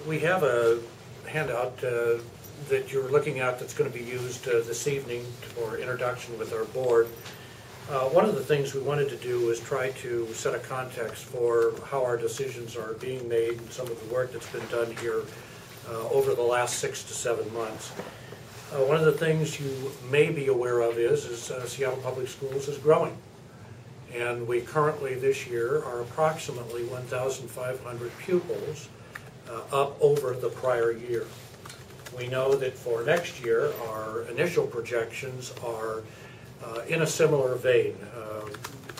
We have a handout that you're looking at that's going to be used this evening for introduction with our board. One of the things we wanted to do was try to set a context for how our decisions are being made and some of the work that's been done here over the last 6 to 7 months. One of the things you may be aware of is Seattle Public Schools is growing. And we currently this year are approximately 1,500 pupils up over the prior year. We know that for next year our initial projections are in a similar vein,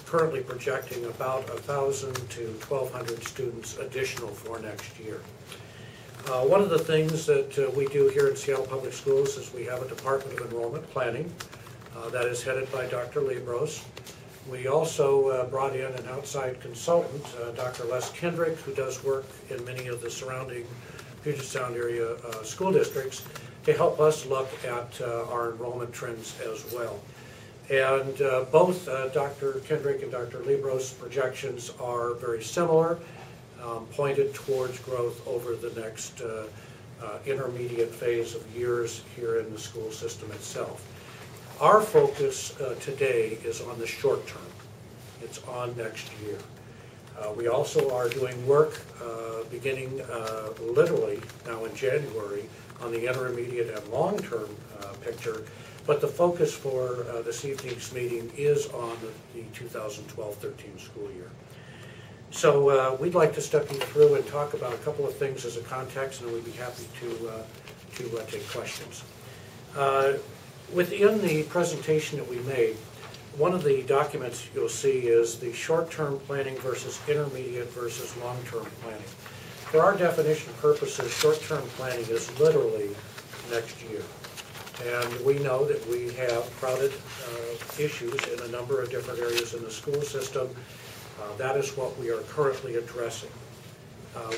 currently projecting about 1,000 to 1,200 students additional for next year. One of the things that we do here in Seattle Public Schools is we have a Department of Enrollment Planning that is headed by Dr. Libros. We also brought in an outside consultant, Dr. Les Kendrick, who does work in many of the surrounding Puget Sound area school districts to help us look at our enrollment trends as well. And both Dr. Kendrick and Dr. Libros' projections are very similar, pointed towards growth over the next intermediate phase of years here in the school system itself. Our focus today is on the short term. It's on next year. We also are doing work beginning literally now in January on the intermediate and long-term picture, but the focus for this evening's meeting is on the 2012-13 school year. So we'd like to step you through and talk about a couple of things as a context, and we'd be happy to take questions. Within the presentation that we made, one of the documents you'll see is the short-term planning versus intermediate versus long-term planning. For our definition purposes, short-term planning is literally next year. And we know that we have crowded issues in a number of different areas in the school system. That is what we are currently addressing.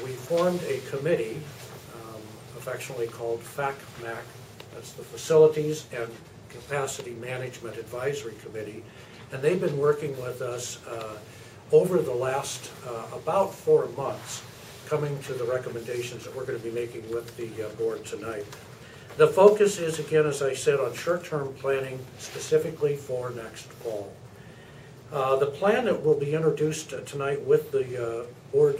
We formed a committee, affectionately called FACMAC. That's the Facilities and Capacity Management Advisory Committee, and they've been working with us over the last about 4 months, coming to the recommendations that we're going to be making with the board tonight. The focus is, again, as I said, on short-term planning specifically for next fall. The plan that will be introduced tonight with the board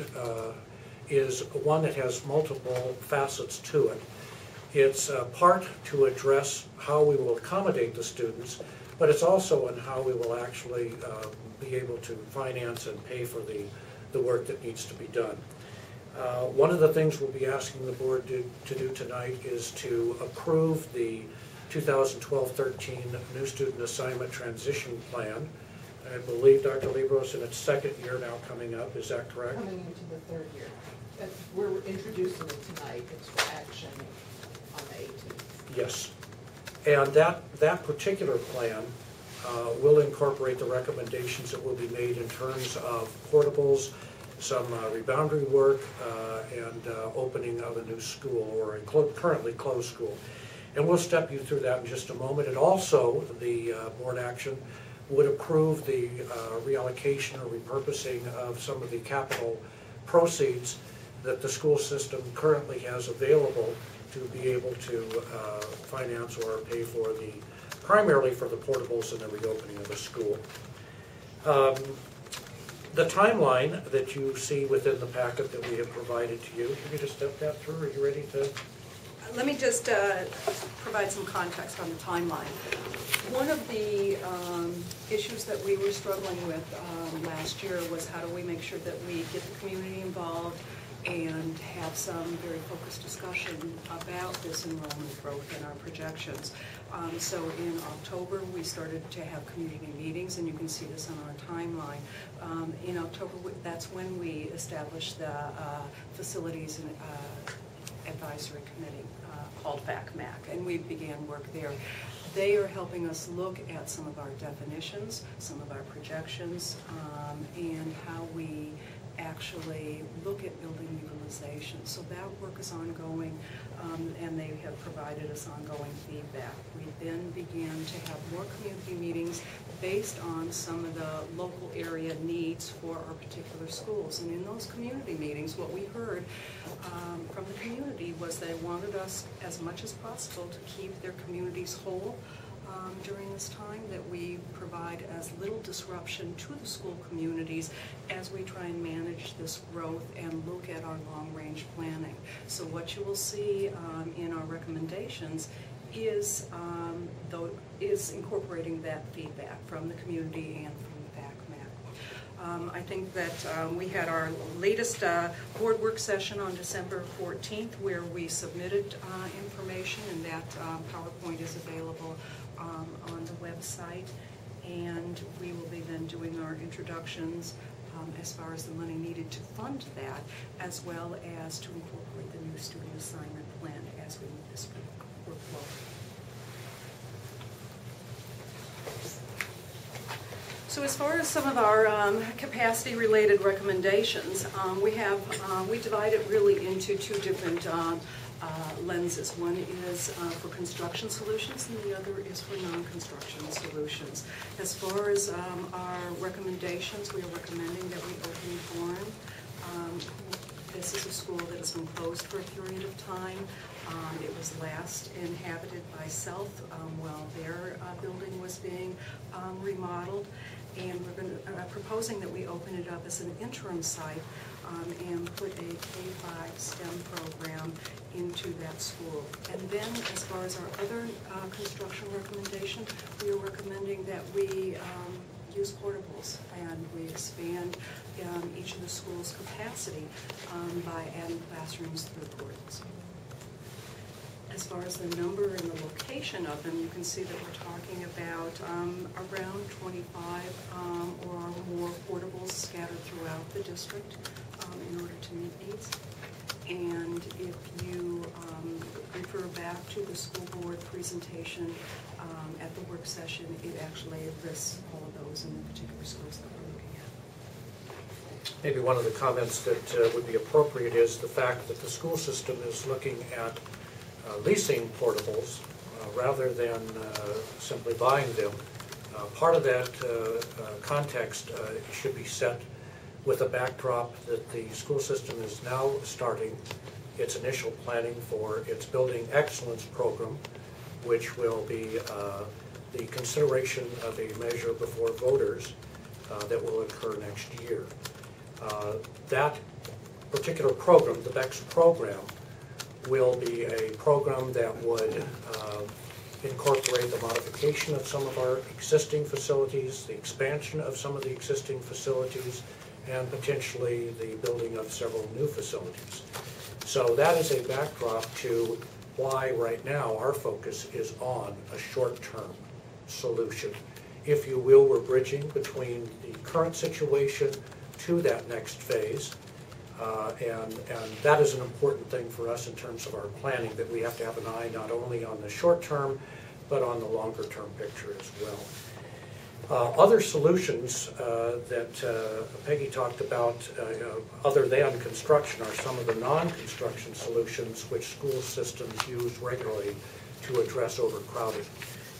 is one that has multiple facets to it. It's part to address how we will accommodate the students, but it's also on how we will actually be able to finance and pay for the work that needs to be done. One of the things we'll be asking the board to do tonight is to approve the 2012-13 New Student Assignment Transition Plan. I believe, Dr. Libros, in its second year now coming up, is that correct? Coming into the third year. We're introducing it tonight. It's for action on the 18th. Yes. And that particular plan will incorporate the recommendations that will be made in terms of portables, some reboundary work, and opening of a new school or a currently closed school. And we'll step you through that in just a moment. And also, the board action would approve the reallocation or repurposing of some of the capital proceeds that the school system currently has available to be able to finance or pay for primarily for the portables and the reopening of the school. The timeline that you see within the packet that we have provided to you, can you just step that through? Are you ready to? Let me just provide some context on the timeline. One of the issues that we were struggling with last year was how do we make sure that we get the community involved and have some very focused discussion about this enrollment growth and our projections. So in October we started to have community meetings, and you can see this on our timeline. In October, that's when we established the Facilities and Advisory Committee called FACMAC, and we began work there. They are helping us look at some of our definitions, some of our projections, and how we actually look at building utilization. So that work is ongoing, and they have provided us ongoing feedback. We then began to have more community meetings based on some of the local area needs for our particular schools. And in those community meetings, what we heard from the community was they wanted us as much as possible to keep their communities whole during this time, that we provide as little disruption to the school communities as we try and manage this growth and look at our long-range planning. So what you will see in our recommendations is incorporating that feedback from the community and from the back map. I think that we had our latest board work session on December 14th, where we submitted information, and that PowerPoint is available on the website. And we will be then doing our introductions as far as the money needed to fund that, as well as to incorporate the new student assignment plan as we move this workflow. So as far as some of our capacity-related recommendations, we divide it really into two different lenses. One is for construction solutions, and the other is for non-construction solutions. As far as our recommendations, we are recommending that we open Boren. This is a school that has been closed for a period of time. It was last inhabited by Sealth while their building was being remodeled. And we're proposing that we open it up as an interim site and put a K-5 STEM program into that school. And then as far as our other construction recommendation, we are recommending that we use portables, and we expand each of the schools' capacity by adding classrooms through portables. As far as the number and the location of them, you can see that we're talking about around 25 or more portables scattered throughout the district in order to meet needs. And if you refer back to the school board presentation at the work session, it actually lists all of those in the particular schools that we're looking at. Maybe one of the comments that would be appropriate is the fact that the school system is looking at leasing portables rather than simply buying them. Part of that context should be set with a backdrop that the school system is now starting its initial planning for its Building Excellence program, which will be the consideration of a measure before voters that will occur next year. That particular program, the Becks program, will be a program that would incorporate the modification of some of our existing facilities, the expansion of some of the existing facilities, and potentially the building of several new facilities. So that is a backdrop to why right now our focus is on a short-term solution. If you will, we're bridging between the current situation to that next phase. And that is an important thing for us in terms of our planning, that we have to have an eye not only on the short term, but on the longer term picture as well. Other solutions that Peggy talked about, other than construction, are some of the non-construction solutions which school systems use regularly to address overcrowding.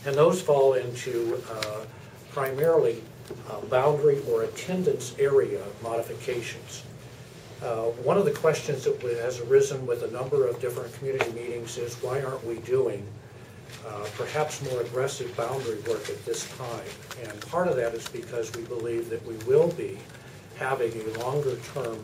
And those fall into primarily boundary or attendance area modifications. One of the questions that has arisen with a number of different community meetings is, why aren't we doing perhaps more aggressive boundary work at this time? And part of that is because we believe that we will be having a longer-term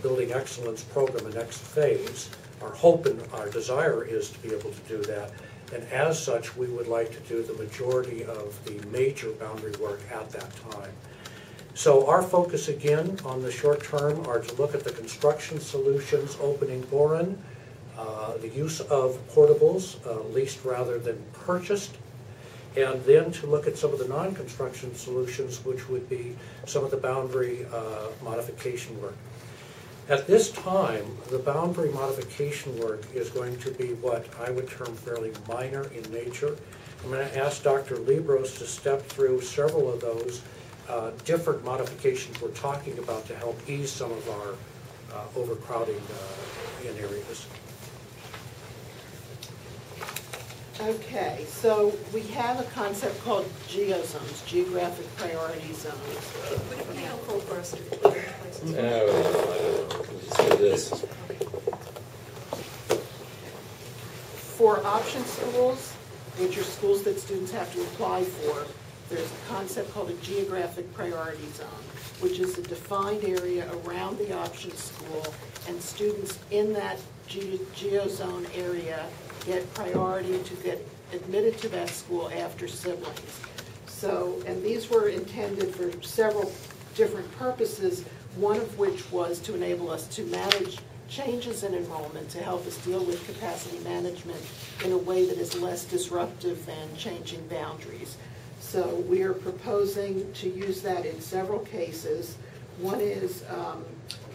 Building Excellence program, a next phase. Our hope and our desire is to be able to do that. And as such, we would like to do the majority of the major boundary work at that time. So our focus again on the short term are to look at the construction solutions, opening Boren, the use of portables, leased rather than purchased, and then to look at some of the non-construction solutions, which would be some of the boundary modification work. At this time, the boundary modification work is going to be what I would term fairly minor in nature. I'm going to ask Dr. Libros to step through several of those different modifications we're talking about to help ease some of our overcrowding in areas. Okay, so we have a concept called Geozones, Geographic Priority Zones. Would it be helpful for us to put in places? I don't know. Let's do this. For option schools, which are schools that students have to apply for, there's a concept called a Geographic Priority Zone, which is a defined area around the option school, and students in that Geozone area get priority to get admitted to that school after siblings. So, and these were intended for several different purposes, one of which was to enable us to manage changes in enrollment, to help us deal with capacity management in a way that is less disruptive than changing boundaries. So we are proposing to use that in several cases. One is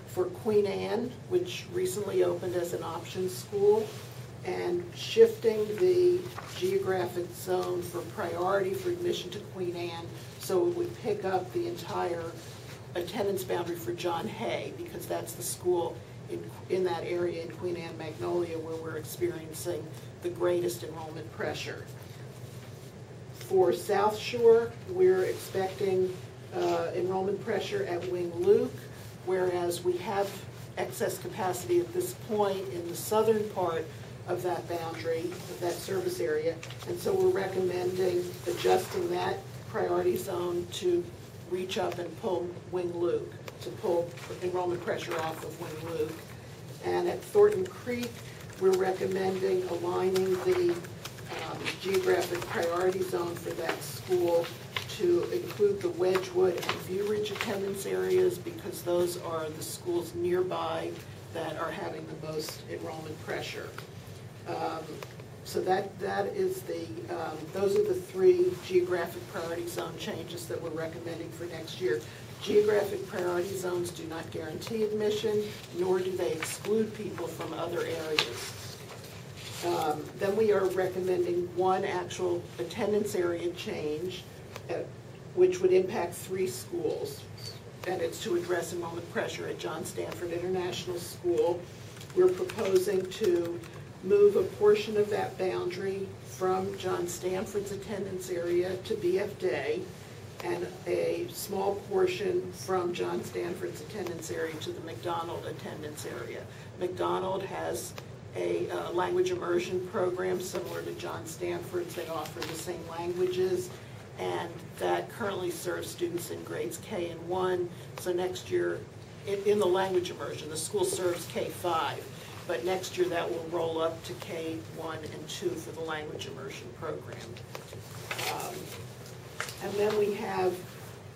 for Queen Anne, which recently opened as an option school, and shifting the geographic zone for priority for admission to Queen Anne so it would pick up the entire attendance boundary for John Hay, because that's the school in that area in Queen Anne Magnolia where we're experiencing the greatest enrollment pressure. For South Shore, we're expecting enrollment pressure at Wing Luke, whereas we have excess capacity at this point in the southern part of that boundary, of that service area, and so we're recommending adjusting that priority zone to reach up and pull Wing Luke, to pull enrollment pressure off of Wing Luke. And at Thornton Creek, we're recommending aligning the geographic priority zone for that school to include the Wedgwood and View Ridge attendance areas, because those are the schools nearby that are having the most enrollment pressure. So that is the, those are the three geographic priority zone changes that we're recommending for next year. Geographic priority zones do not guarantee admission, nor do they exclude people from other areas. Then we are recommending one actual attendance area change, which would impact 3 schools, and it's to address enrollment pressure at John Stanford International School. We're proposing to move a portion of that boundary from John Stanford's attendance area to BF Day, and a small portion from John Stanford's attendance area to the McDonald attendance area. McDonald has a language immersion program similar to John Stanford's. They offer the same languages, and that currently serves students in grades K and 1. So next year, in the language immersion, the school serves K-5. But next year that will roll up to K1 and 2 for the language immersion program. And then we have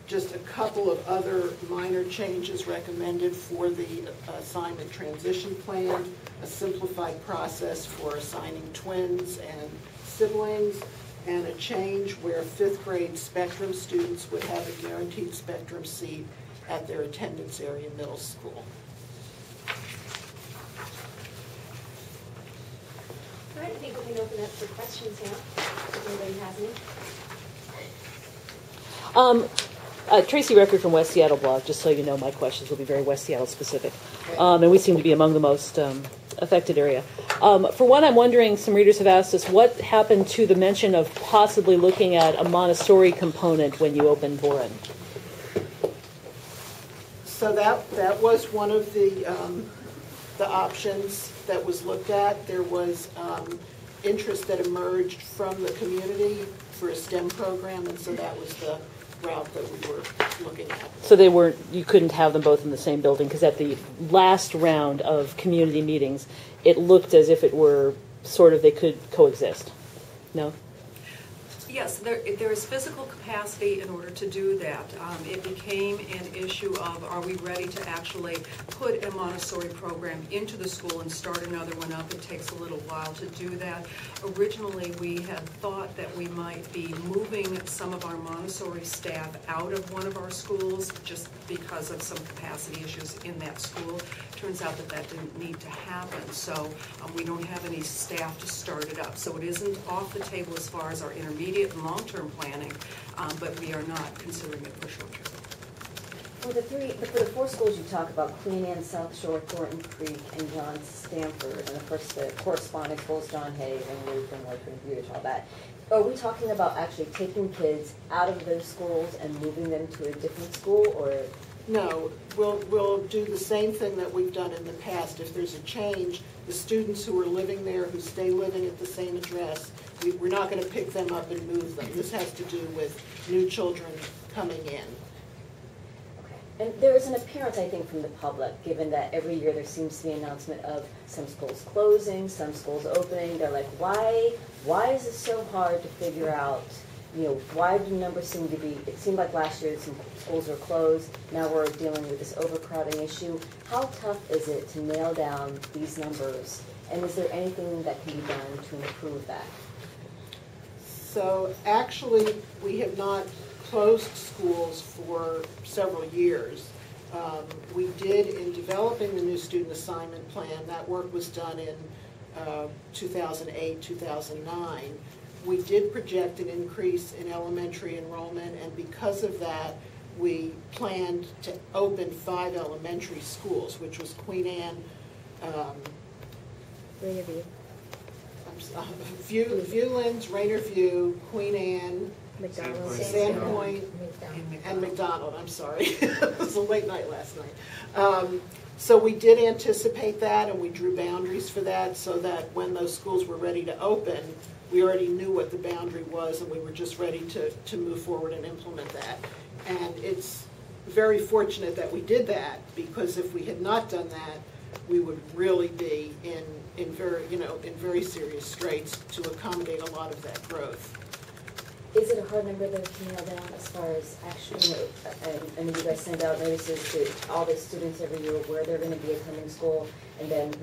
just a couple of other minor changes recommended for the assignment transition plan, a simplified process for assigning twins and siblings, and a change where 5th grade spectrum students would have a guaranteed spectrum seat at their attendance area middle school. All right, I think we can open up for questions now, if anybody has any. Tracy Record from West Seattle blog, just so you know, my questions will be very West Seattle specific. And we seem to be among the most affected area. For one, I'm wondering, some readers have asked us, what happened to the mention of possibly looking at a Montessori component when you opened Boren? So that was one of the options that was looked at. There was interest that emerged from the community for a STEM program, and so that was the route that we were looking at. So they weren't, you couldn't have them both in the same building, because at the last round of community meetings, it looked as if it were sort of, they could coexist. No? Yes, there is physical capacity in order to do that. It became an issue of, are we ready to actually put a Montessori program into the school and start another one up? It takes a little while to do that. Originally, we had thought that we might be moving some of our Montessori staff out of one of our schools just because of some capacity issues in that school. Turns out that didn't need to happen, so we don't have any staff to start it up. So it isn't off the table as far as our intermediate and long-term planning, but we are not considering it for short-term. For the four schools you talk about, Queen Anne, South Shore, Thornton Creek, and John Stanford, and of course the corresponding schools, John Hay, and Luke, and Lakewood, Butte, all that. Are we talking about actually taking kids out of those schools and moving them to a different school, or? No, we'll do the same thing that we've done in the past. If there's a change, the students who are living there, who stay living at the same address, we're not going to pick them up and move them. This has to do with new children coming in. And there is an appearance, I think, from the public, given that every year there seems to be an announcement of some schools closing, some schools opening. They're like, why is it so hard to figure out, why do numbers seem to be, it seemed like last year some schools were closed, now we're dealing with this overcrowding issue. How tough is it to nail down these numbers, and is there anything that can be done to improve that? So actually, we have not closed schools for several years. We did, in developing the new student assignment plan, that work was done in 2008, 2009. We did project an increase in elementary enrollment, and because of that, we planned to open 5 elementary schools, which was Queen Anne, Viewlands, Rainier View, Queen Anne, Sandpoint, and McDonald. I'm sorry. It was a late night last night. So we did anticipate that, and we drew boundaries for that so that when those schools were ready to open, we already knew what the boundary was, and we were just ready to move forward and implement that. And it's very fortunate that we did that, because if we had not done that, we would really be in very serious straits to accommodate a lot of that growth. Is it a hard number though to nail down as far as actually, I mean, you guys send out notices to all the students every year where they're going to be attending school, and then,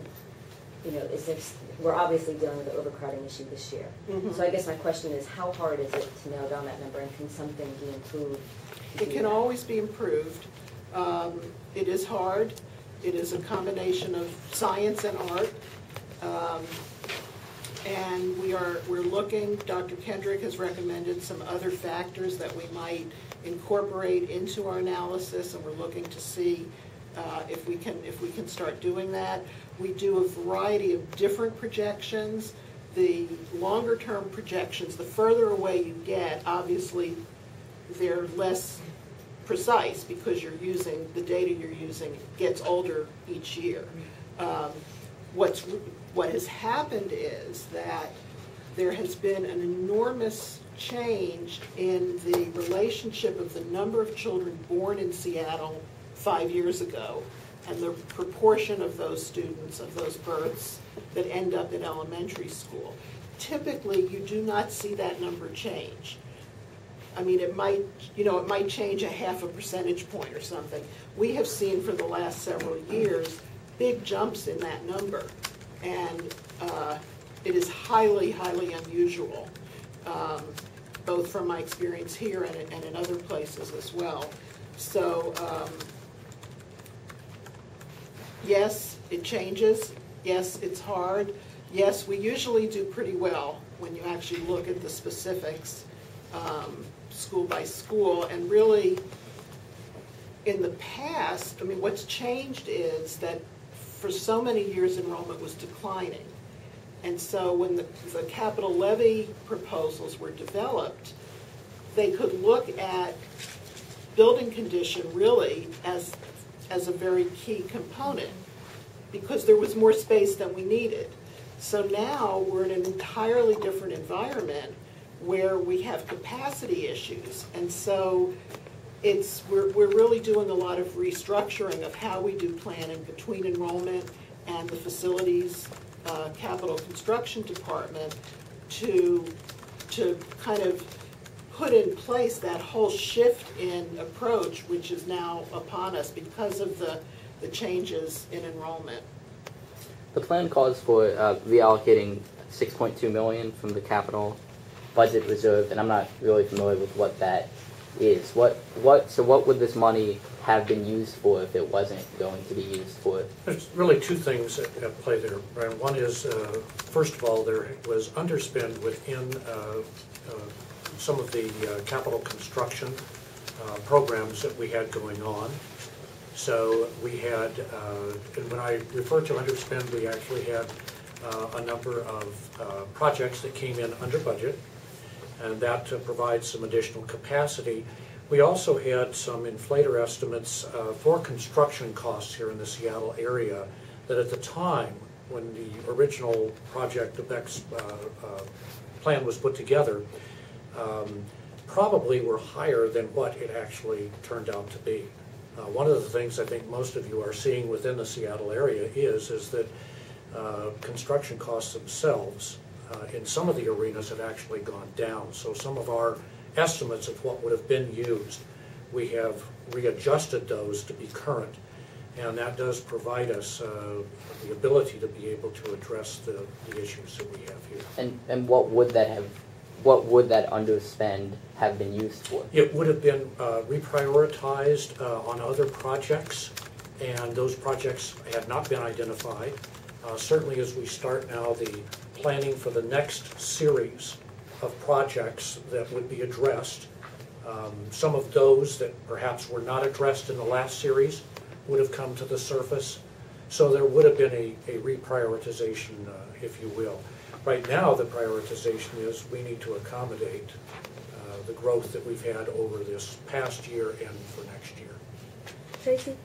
we're obviously dealing with the overcrowding issue this year. Mm-hmm. So I guess my question is, how hard is it to nail down that number, and can something be improved? It can always be improved. It is hard. It is a combination of science and art. And we're looking, Dr. Kendrick has recommended some other factors that we might incorporate into our analysis, and we're looking to see if we can start doing that. We do a variety of different projections. The longer term projections, the further away you get, obviously they're less precise, because the data you're using gets older each year. What has happened is that there has been an enormous change in the relationship of the number of children born in Seattle 5 years ago and the proportion of those students, of those births, that end up in elementary school. Typically, you do not see that number change. I mean, it might change a half a percentage point or something. We have seen for the last several years big jumps in that number, and it is highly, highly unusual, both from my experience here and in other places as well. So, yes, it changes. Yes, it's hard. Yes, we usually do pretty well when you actually look at the specifics, school by school. And really, in the past, I mean, what's changed is that for so many years enrollment was declining. And so when the capital levy proposals were developed, they could look at building condition really as a very key component, because there was more space than we needed. So now we're in an entirely different environment where we have capacity issues. And so we're really doing a lot of restructuring of how we do planning between enrollment and the facilities capital construction department to kind of put in place that whole shift in approach, which is now upon us because of the changes in enrollment. The plan calls for reallocating $6.2 million from the capital budget reserve, and I'm not really familiar with what that is. So what would this money have been used for if it wasn't going to be used for? There's really two things at play there, Brian. One is, first of all, there was underspend within some of the capital construction programs that we had going on. So we had, and when I refer to underspend, we actually had a number of projects that came in under budget, and that provides some additional capacity. We also had some inflator estimates for construction costs here in the Seattle area that at the time, when the original project, the Becks plan was put together, probably were higher than what it actually turned out to be. One of the things I think most of you are seeing within the Seattle area is that construction costs themselves in some of the arenas have actually gone down. So some of our estimates of what would have been used, we have readjusted those to be current. And that does provide us the ability to be able to address the issues that we have here. And what would that have? What would that underspend have been used for? It would have been reprioritized on other projects, and those projects had not been identified. Certainly as we start now the planning for the next series of projects that would be addressed, some of those that perhaps were not addressed in the last series would have come to the surface. So there would have been a reprioritization, if you will. Right now, the prioritization is we need to accommodate the growth that we've had over this past year and for next year. Tracy,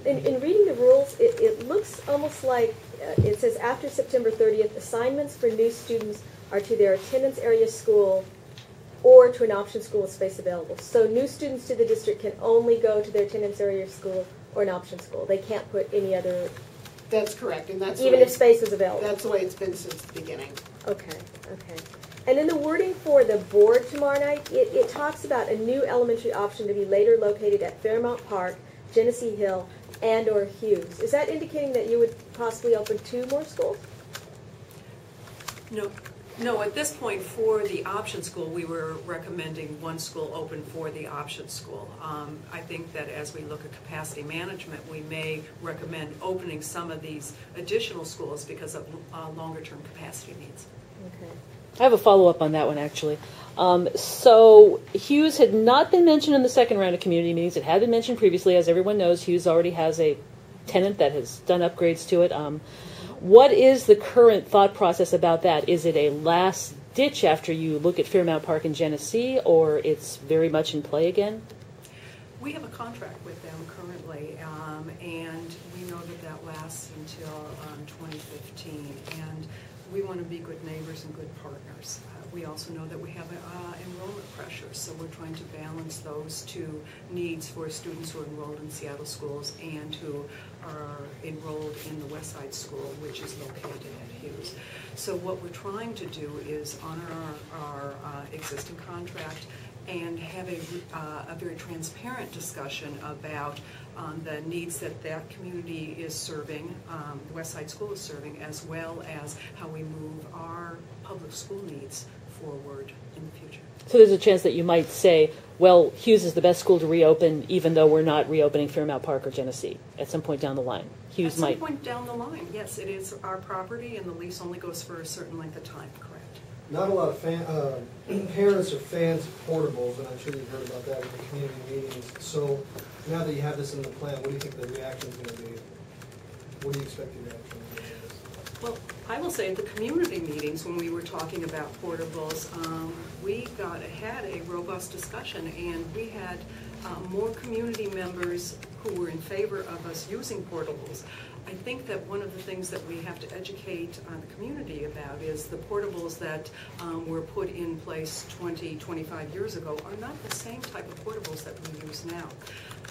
in reading the rules, it looks almost like it says after September 30th, assignments for new students are to their attendance area school or to an option school with space available. So new students to the district can only go to their attendance area school or an option school. They can't put any other... That's correct, and that's even if space is available. That's the way it's been since the beginning. Okay, okay. And in the wording for the board tomorrow night, it talks about a new elementary option to be later located at Fairmount Park, Genesee Hill, and or Hughes. Is that indicating that you would possibly open 2 more schools? No, at this point for the option school, we were recommending 1 school open for the option school. I think that as we look at capacity management, we may recommend opening some of these additional schools because of longer-term capacity needs. Okay. I have a follow-up on that one, actually. So Hughes had not been mentioned in the second round of community meetings. It had been mentioned previously. As everyone knows, Hughes already has a tenant that has done upgrades to it. What is the current thought process about that? Is it a last ditch after you look at Fairmount Park in Genesee, or it's very much in play again? We have a contract with them currently, and we know that that lasts until 2015. And we want to be good neighbors and good partners. We also know that we have enrollment pressures, so we're trying to balance those 2 needs for students who are enrolled in Seattle schools and who are enrolled in the West Side School, which is located at Hughes. So what we're trying to do is honor our existing contract and have a very transparent discussion about the needs that that community is serving, the West Side School is serving, as well as how we move our public school needs forward in the future. So there's a chance that you might say, well, Hughes is the best school to reopen, even though we're not reopening Fairmount Park or Genesee at some point down the line. Hughes might. At some point down the line, yes, it is our property, and the lease only goes for a certain length of time, correct? Not a lot of parents are fans of portables, and I'm sure you've heard about that in the community meetings. So now that you have this in the plan, what do you think the reaction is going to be? What do you expect the reaction to be? Well, I will say at the community meetings when we were talking about portables, we had a robust discussion, and we had more community members who were in favor of us using portables. I think that one of the things that we have to educate the community about is the portables that were put in place 20, 25 years ago are not the same type of portables that we use now.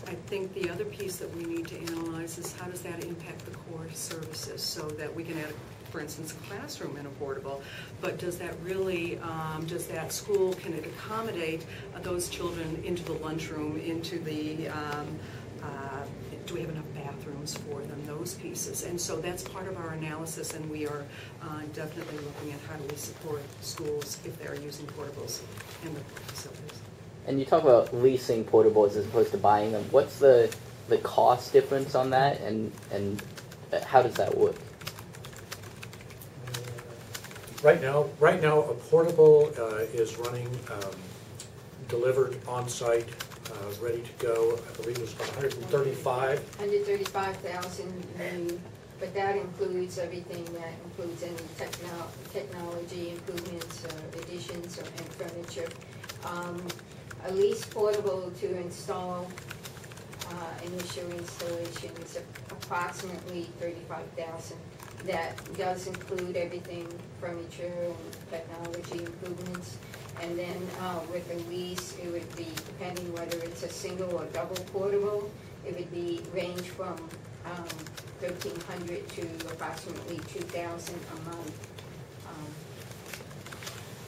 I think the other piece that we need to analyze is how does that impact the core services so that we can add, for instance, a classroom in a portable, but does that really, does that school, can it accommodate those children into the lunchroom, into the, do we have enough bathrooms for them, those pieces? And so that's part of our analysis, and we are definitely looking at how do we support schools if they're using portables in the facilities. And you talk about leasing portables as opposed to buying them. What's the cost difference on that, and how does that work? Right now, a portable is running delivered on-site ready to go. I believe it was about 135. 135,000 new, but that includes everything, that includes any technology improvements, additions, and furniture. A lease portable to install, initial installation is approximately 35,000. That does include everything, furniture and technology improvements. And then with a lease, it would be, depending whether it's a single or double portable, it would be range from 1,300 to approximately 2,000 a month.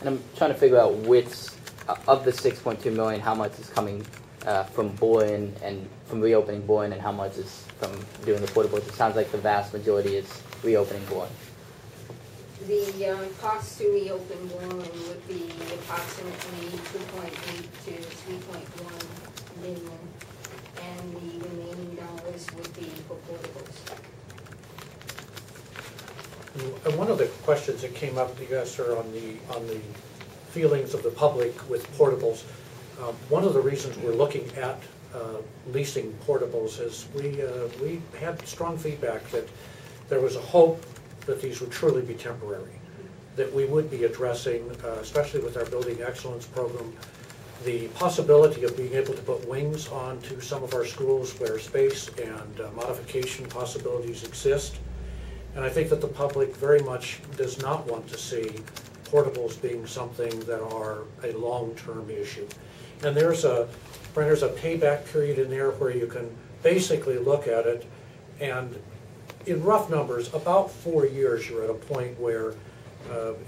And I'm trying to figure out which, of the 6.2 million, how much is coming from Boren and from reopening Boren, and how much is from doing the portables. It sounds like the vast majority is reopening Boren. The cost to reopen Boren would be approximately 2.8 to 3.1 million, and the remaining dollars would be for portables. And one of the questions that came up, you guys, are on the feelings of the public with portables. One of the reasons we're looking at leasing portables is we had strong feedback that there was a hope that these would truly be temporary, that we would be addressing, especially with our Building Excellence program, the possibility of being able to put wings onto some of our schools where space and modification possibilities exist. And I think that the public very much does not want to see portables being something that are a long-term issue. And there's a payback period in there where you can basically look at it, and in rough numbers, about 4 years, you're at a point where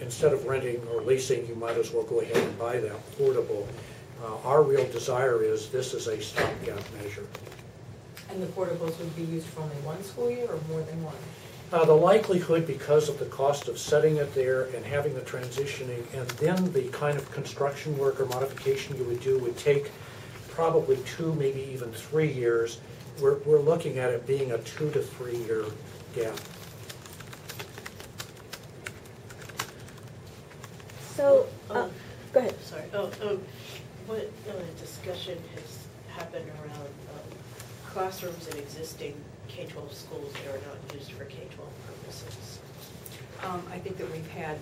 instead of renting or leasing, you might as well go ahead and buy that portable. Our real desire is this is a stopgap measure. And the portables would be used for only one school year or more than one? The likelihood, because of the cost of setting it there and having the transitioning, and then the kind of construction work or modification you would do, would take probably 2, maybe even 3 years. We're looking at it being a 2 to 3 year gap. So, go ahead. Sorry. What discussion has happened around classrooms in existing K-12 schools that are not used for K-12 purposes? I think that we've had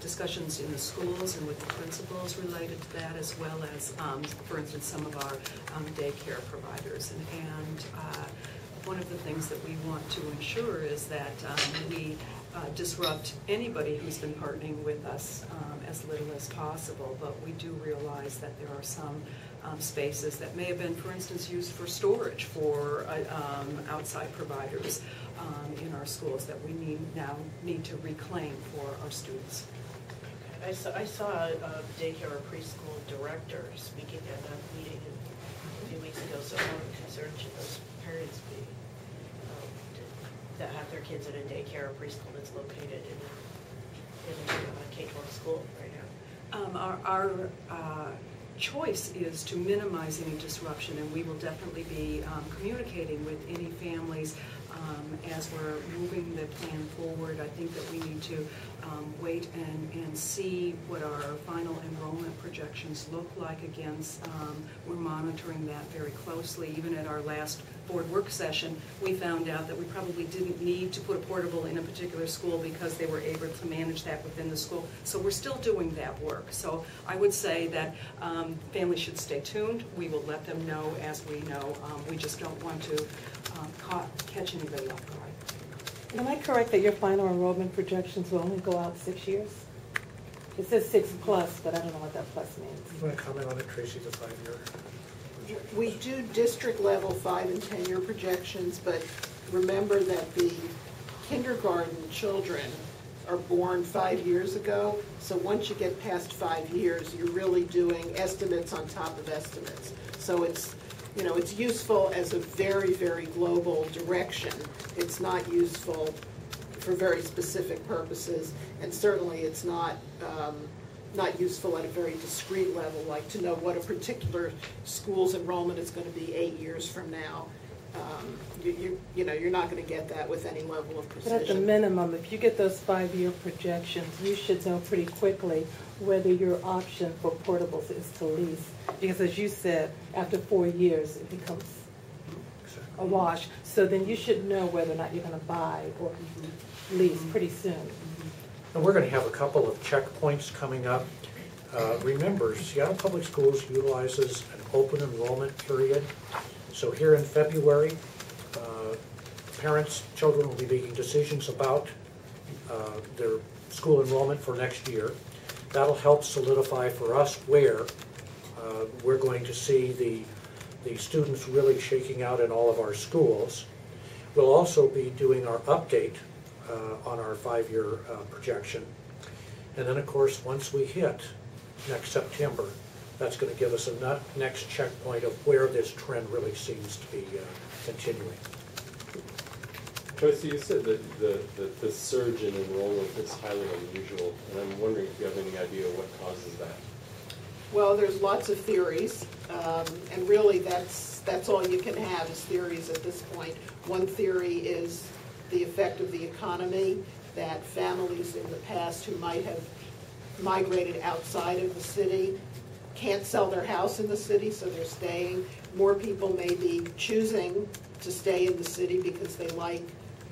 discussions in the schools and with the principals related to that, as well as, for instance, some of our daycare providers. And one of the things that we want to ensure is that we disrupt anybody who's been partnering with us as little as possible. But we do realize that there are some spaces that may have been, for instance, used for storage for outside providers in our schools that we now need to reclaim for our students. I saw a daycare or preschool director speaking at a meeting a few weeks ago, so how concerned should those parents be that have their kids in a daycare or preschool that's located in a K-12 school right now? Our choice is to minimize any disruption, and we will definitely be communicating with any families as we're moving the plan forward. I think that we need to wait and see what our final enrollment projections look like against. We're monitoring that very closely. Even at our last board work session, we found out that we probably didn't need to put a portable in a particular school because they were able to manage that within the school. So we're still doing that work. So I would say that families should stay tuned. We will let them know as we know. We just don't want to catch anybody off guard. Am I correct that your final enrollment projections will only go out 6 years? It says 6+, but I don't know what that plus means. You want to comment on it, Tracy, the 5-year? We do district level 5 and 10 year projections, but remember that the kindergarten children are born 5 years ago. So once you get past 5 years, you're really doing estimates on top of estimates. So it's, you know, it's useful as a very, very global direction. It's not useful for very specific purposes, and certainly it's not useful at a very discrete level, like to know what a particular school's enrollment is going to be 8 years from now. You're not going to get that with any level of But at the precision. minimum, if you get those 5-year projections, you should know pretty quickly whether your option for portables is to lease. Because as you said, after 4 years, it becomes a wash. So then you should know whether or not you're going to buy or lease pretty soon. And we're going to have a couple of checkpoints coming up. Remember, Seattle Public Schools utilizes an open enrollment period. So here in February, parents, children will be making decisions about their school enrollment for next year. That'll help solidify for us where we're going to see the students really shaking out in all of our schools. We'll also be doing our update on our 5-year projection. And then, of course, once we hit next September, that's going to give us a next checkpoint of where this trend really seems to be continuing. Tracy, you said that the surge in enrollment is highly unusual, and I'm wondering if you have any idea what causes that. Well, there's lots of theories, and really that's all you can have is theories at this point. One theory is the effect of the economy, that families in the past who might have migrated outside of the city can't sell their house in the city, so they're staying. More people may be choosing to stay in the city because they like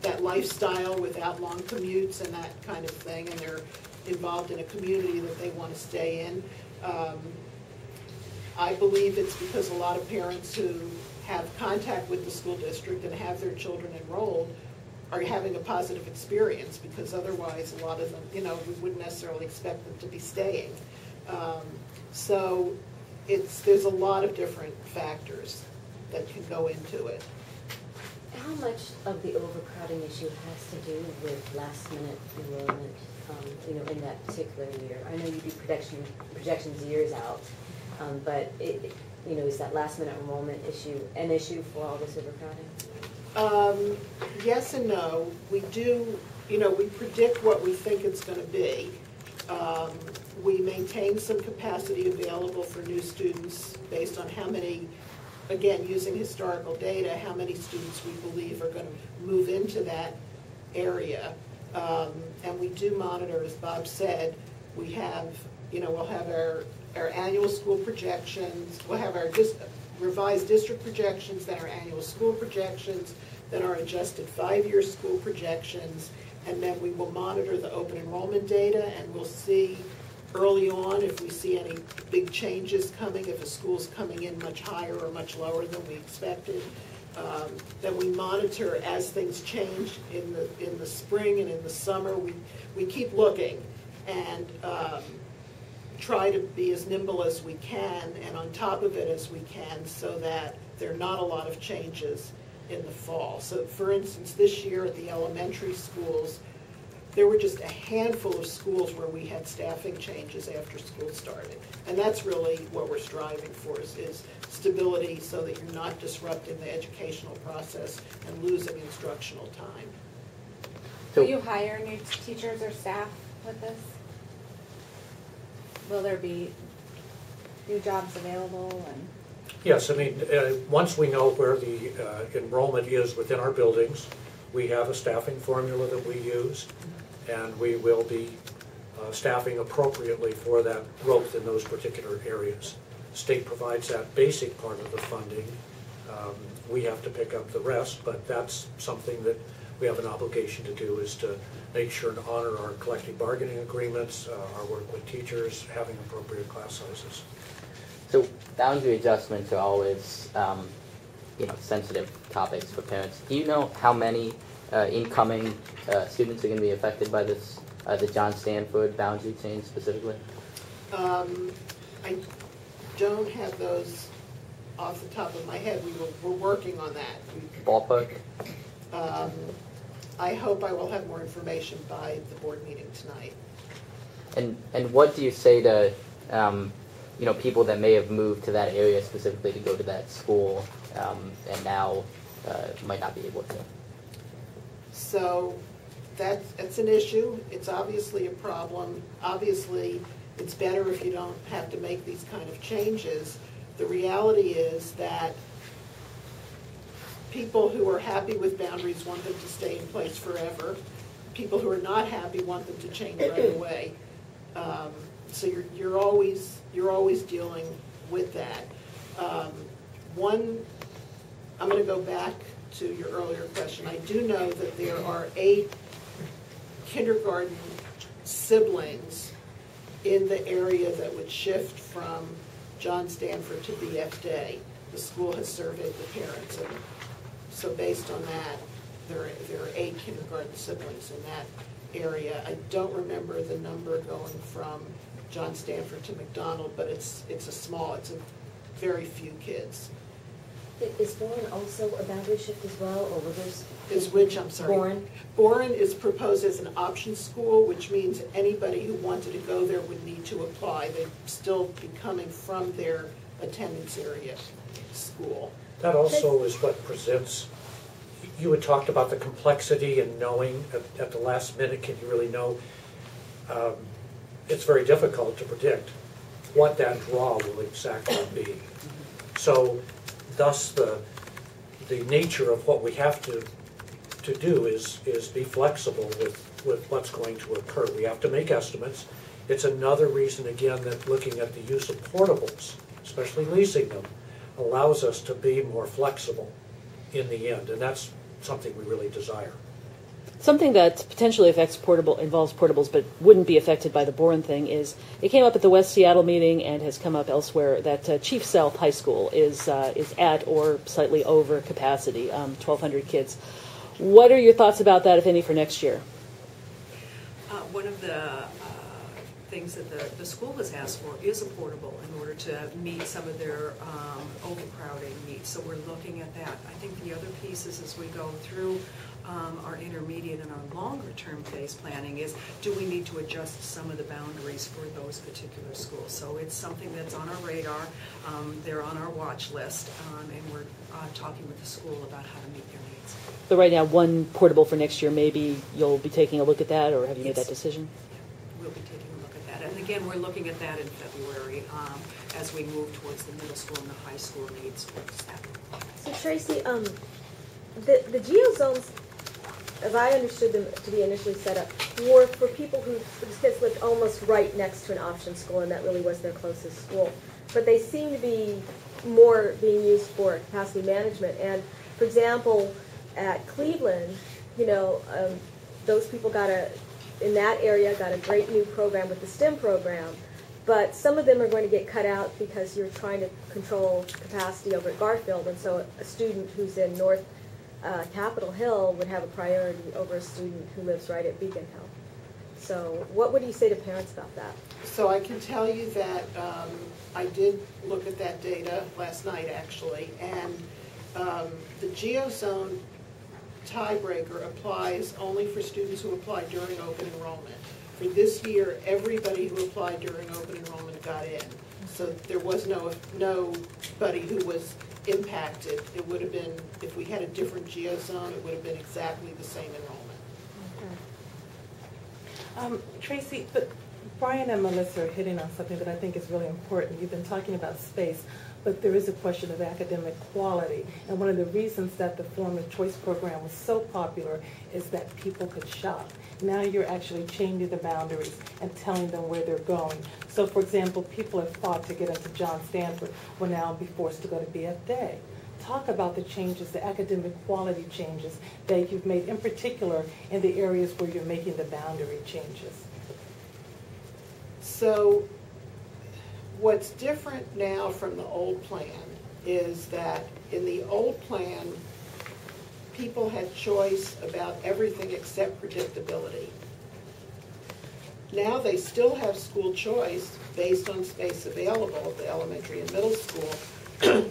that lifestyle without long commutes and that kind of thing, and they're involved in a community that they want to stay in. I believe it's because a lot of parents who have contact with the school district and have their children enrolled are having a positive experience, because otherwise a lot of them, we wouldn't necessarily expect them to be staying. So there's a lot of different factors that can go into it. How much of the overcrowding issue has to do with last-minute enrollment, in that particular year? I know you do projections years out, but is that last-minute enrollment issue an issue for all this overcrowding? Yes and no. We do, we predict what we think it's going to be. We maintain some capacity available for new students based on how many, again, using historical data, how many students we believe are going to move into that area. And we do monitor, as Bob said, we have, we'll have our annual school projections, we'll have our revised district projections, then our annual school projections, then our adjusted 5-year school projections, and then we will monitor the open enrollment data, and we'll see early on if we see any big changes coming, if a school's coming in much higher or much lower than we expected. Then we monitor as things change in the spring and in the summer. We keep looking and try to be as nimble as we can and on top of it as we can, so that there are not a lot of changes in the fall. So for instance, this year at the elementary schools, there were just a handful of schools where we had staffing changes after school started. And that's really what we're striving for, is stability, so that you're not disrupting the educational process and losing instructional time. Will you hire new teachers or staff with this? Will there be new jobs available? And Yes, once we know where the enrollment is within our buildings, we have a staffing formula that we use, and we will be staffing appropriately for that growth in those particular areas. The state provides that basic part of the funding. We have to pick up the rest, but that's something that we have an obligation to do, is to make sure and honor our collective bargaining agreements, our work with teachers, having appropriate class sizes. So boundary adjustments are always, sensitive topics for parents. Do you know how many incoming students are going to be affected by this, the John Stanford boundary change specifically? I don't have those off the top of my head. We're working on that. Ballpark? I hope I will have more information by the board meeting tonight. And what do you say to people that may have moved to that area specifically to go to that school and now might not be able to? So that's an issue. It's obviously a problem. Obviously, it's better if you don't have to make these kind of changes. The reality is that people who are happy with boundaries want them to stay in place forever. People who are not happy want them to change right away. So you're always dealing with that. I'm going to go back to your earlier question. I do know that there are 8 kindergarten siblings in the area that would shift from John Stanford to BF Day. The school has surveyed the parents, and so based on that, there are 8 kindergarten siblings in that area. I don't remember the number going from John Stanford to McDonald, but it's a very few kids. Is Boren also a boundary shift as well, or were those? Is which, I'm sorry? Boren. Boren is proposed as an option school, which means anybody who wanted to go there would need to apply. They'd still be coming from their attendance area school. That also is what presents, you had talked about the complexity and knowing at the last minute, can you really know? It's very difficult to predict what that draw will exactly be. So thus the nature of what we have to do is be flexible with what's going to occur. We have to make estimates. It's another reason, again, that looking at the use of portables, especially leasing them, allows us to be more flexible in the end, and that's something we really desire. Something that potentially involves portables, but wouldn't be affected by the Boren thing is, it came up at the West Seattle meeting and has come up elsewhere, that Chief Sealth High School is at or slightly over capacity, 1,200 kids. What are your thoughts about that, if any, for next year? One of the things that the school has asked for is a portable in order to meet some of their overcrowding needs. So we're looking at that. I think the other pieces as we go through our intermediate and our longer term phase planning is, do we need to adjust some of the boundaries for those particular schools? So it's something that's on our radar. They're on our watch list, and we're talking with the school about how to meet their needs. But right now, one portable for next year, maybe you'll be taking a look at that, or have you made that decision? We'll be taking a look at that. And again, we're looking at that in February as we move towards the middle school and the high school needs. So Tracy, the Geozones, as I understood them to be initially set up, were for people whose kids lived almost right next to an option school, and that really was their closest school. But they seem to be more being used for capacity management. And for example, at Cleveland, those people in that area got a great new program with the STEM program, but some of them are going to get cut out because you're trying to control capacity over at Garfield, and so a student who's in North Capitol Hill would have a priority over a student who lives right at Beacon Hill. So what would you say to parents about that? So I can tell you that I did look at that data last night, actually, and the Geozone tiebreaker applies only for students who apply during open enrollment. For this year, everybody who applied during open enrollment got in. So there was nobody who was impacted. It would have been, if we had a different Geozone, it would have been exactly the same enrollment. Tracy, but Brian and Melissa are hitting on something that I think is really important. You've been talking about space, but there is a question of academic quality. And one of the reasons that the Formative Choice program was so popular is that people could shop. Now you're actually changing the boundaries and telling them where they're going. So for example, people have fought to get into John Stanford will now be forced to go to BF Day. Talk about the changes, the academic quality changes that you've made, in particular in the areas where you're making the boundary changes. So what's different now from the old plan is that in the old plan, people had choice about everything except predictability. Now they still have school choice based on space available at the elementary and middle school.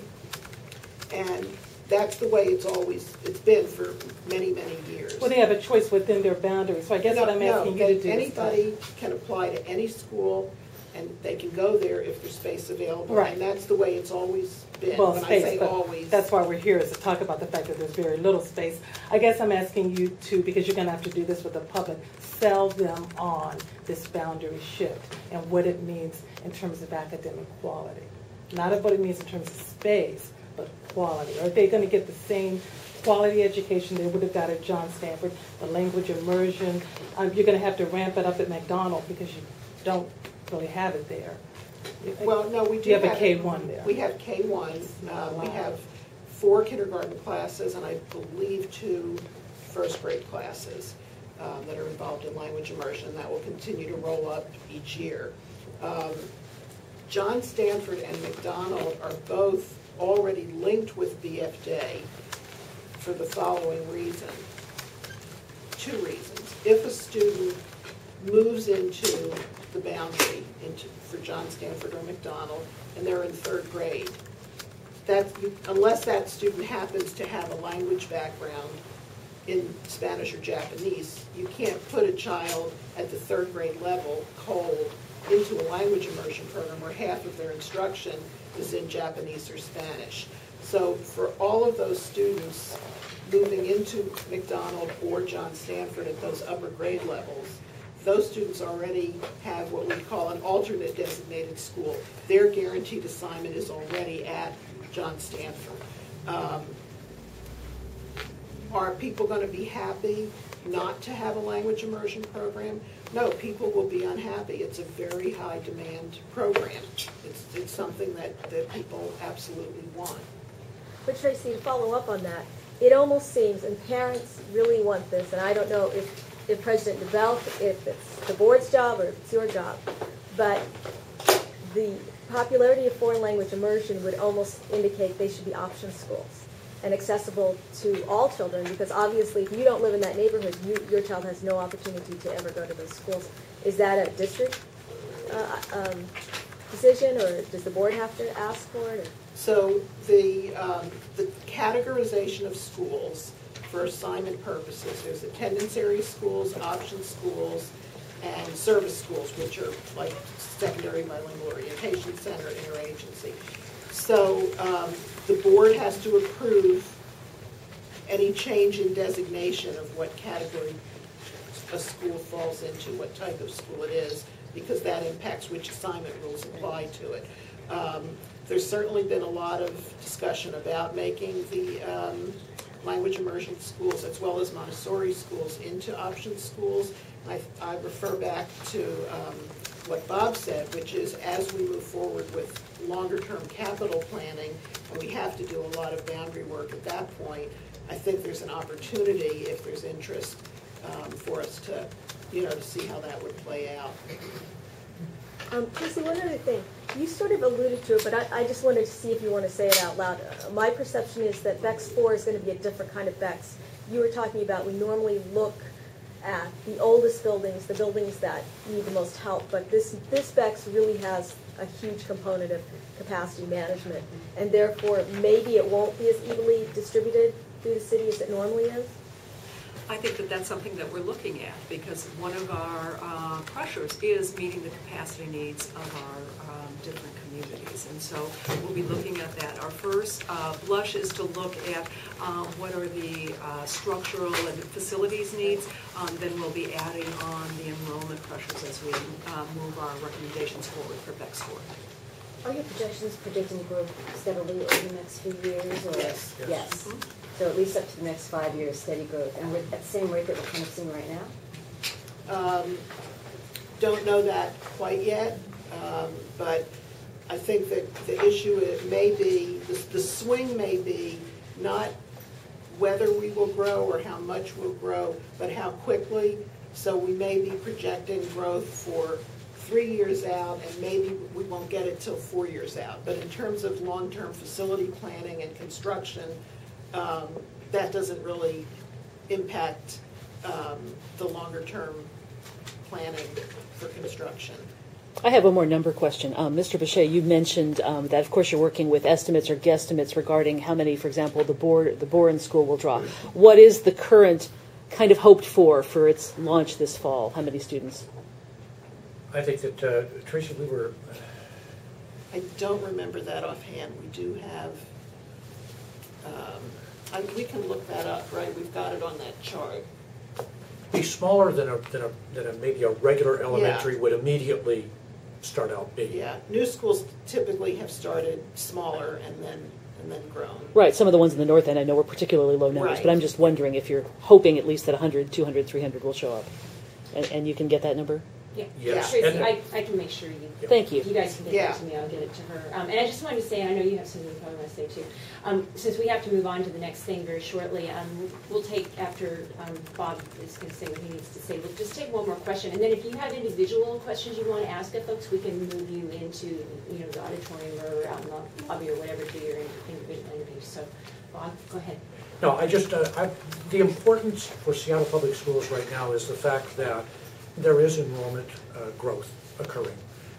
And that's the way it's been for many, many years. Well, they have a choice within their boundaries. So I guess what I'm asking you to do anybody can apply to any school, and they can go there if there's space available. Right. And that's the way it's always been. Well, when space, I say but always. that's why we're here, is to talk about the fact that there's very little space. I guess I'm asking you to, because you're going to have to do this with the public, sell them on this boundary shift and what it means in terms of academic quality. Not of what it means in terms of space, but quality. Are they going to get the same quality education they would have got at John Stanford, the language immersion. You're going to have to ramp it up at McDonald because you don't really have it there. Well, no, we do You have a K-1 there. We have K-1. We have 4 kindergarten classes and I believe 2 first grade classes that are involved in language immersion. That will continue to roll up each year. John Stanford and McDonald are both already linked with BFD for the following reason. 2 reasons. If a student moves into the boundary for John Stanford or McDonald and they're in 3rd grade, unless that student happens to have a language background in Spanish or Japanese, you can't put a child at the 3rd grade level cold into a language immersion program where half of their instruction is in Japanese or Spanish. So for all of those students moving into McDonald or John Stanford at those upper grade levels, those students already have what we call an alternate designated school. Their guaranteed assignment is already at John Stanford. Are people going to be happy not to have a language immersion program? No, people will be unhappy. It's a very high demand program. It's something that people absolutely want. But Tracy, to follow up on that, it almost seems, and parents really want this, and I don't know if President DeVelk, if it's the board's job or if it's your job, but the popularity of foreign language immersion would almost indicate they should be option schools and accessible to all children, because obviously if you don't live in that neighborhood, your child has no opportunity to ever go to those schools. Is that a district decision, or does the board have to ask for it? Or? So the categorization of schools for assignment purposes, there's attendance area schools, option schools, and service schools, which are like secondary bilingual orientation center, interagency. So the board has to approve any change in designation of what category a school falls into, what type of school it is, because that impacts which assignment rules apply to it. There's certainly been a lot of discussion about making the language immersion schools as well as Montessori schools into option schools. I refer back to what Bob said, which is as we move forward with longer-term capital planning, and we have to do a lot of boundary work at that point, I think there's an opportunity, if there's interest, for us to, to see how that would play out. Tracy, one other thing. You sort of alluded to it, but I just wanted to see if you want to say it out loud. My perception is that Becks 4 is going to be a different kind of Becks. You were talking about we normally look at the oldest buildings, the buildings that need the most help, but this Becks really has a huge component of capacity management, and therefore maybe it won't be as evenly distributed through the city as it normally is? I think that that's something that we're looking at, because one of our pressures is meeting the capacity needs of our different communities. And so we'll be looking at that. Our first blush is to look at what are the structural and facilities needs. Then we'll be adding on the enrollment pressures as we move our recommendations forward for Becks 4. Are your projections predicting growth steadily over the next few years? Or? Yes. Yes. Mm-hmm. So at least up to the next 5 years, steady growth. And we're at the same rate that we're kind of seeing right now? Don't know that quite yet, but I think that the issue may be, the swing may be not whether we will grow or how much we'll grow, but how quickly. So we may be projecting growth for 3 years out, and maybe we won't get it till 4 years out. But in terms of long-term facility planning and construction, that doesn't really impact the longer-term planning for construction. I have one more number question. Mr. Bechet, you mentioned that, of course, you're working with estimates or guesstimates regarding how many, for example, the Boren School will draw. What is the current kind of hoped for its launch this fall? How many students? I think that, Tracy, we were... I don't remember that offhand. We do have... we can look that up, right? We've got it on that chart. Be smaller than a maybe a regular elementary would immediately start out big. Yeah, new schools typically have started smaller and then and then grown. Right, some of the ones in the north end I know were particularly low numbers, Right. but I'm just wondering if you're hoping at least that 100, 200, 300 will show up. And you can get that number? Yeah. Yes. Tracy, And- I can make sure you. Thank you. You guys can get Yeah. that to me, I'll get it to her. And I just wanted to say, and I know you have something you probably want to say too. Since we have to move on to the next thing very shortly, we'll take, after Bob is going to say what he needs to say, we'll just take one more question. And then if you have individual questions you want to ask of folks, we can move you into, the auditorium or out in the lobby or whatever to your individual interviews. So, Bob, go ahead. No, the importance for Seattle Public Schools right now is the fact that there is enrollment growth occurring.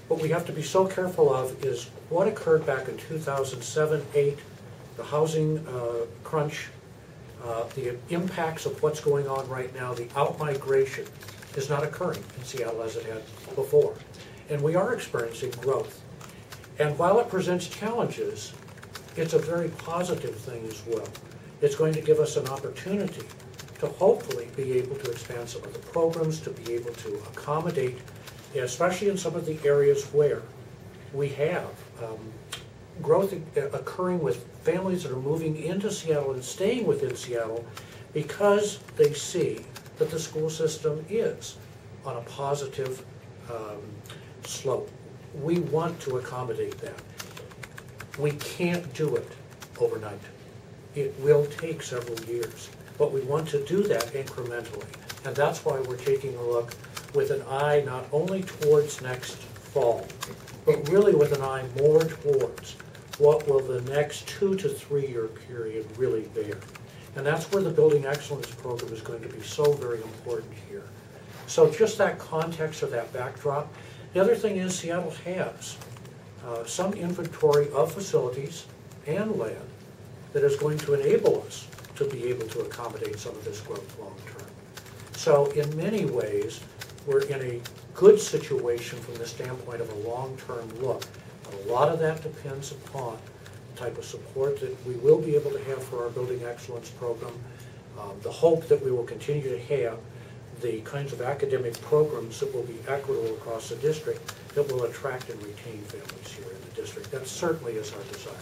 What we have to be so careful of is what occurred back in 2007, 8, the housing crunch, the impacts of what's going on right now, the out-migration is not occurring in Seattle as it had before. And we are experiencing growth. And while it presents challenges, it's a very positive thing as well. It's going to give us an opportunity to hopefully be able to expand some of the programs, to be able to accommodate, especially in some of the areas where we have growth occurring with families that are moving into Seattle and staying within Seattle because they see that the school system is on a positive slope. We want to accommodate that. We can't do it overnight. It will take several years, but we want to do that incrementally. And that's why we're taking a look with an eye not only towards next fall, but really with an eye more towards what will the next 2 to 3 year period really bear. And that's where the Building Excellence program is going to be so very important here. So just that context or that backdrop. The other thing is Seattle has some inventory of facilities and land that is going to enable us to be able to accommodate some of this growth long term. So in many ways, we're in a good situation from the standpoint of a long-term look. A lot of that depends upon the type of support that we will be able to have for our Building Excellence program, the hope that we will continue to have the kinds of academic programs that will be equitable across the district that will attract and retain families here in the district. That certainly is our desire.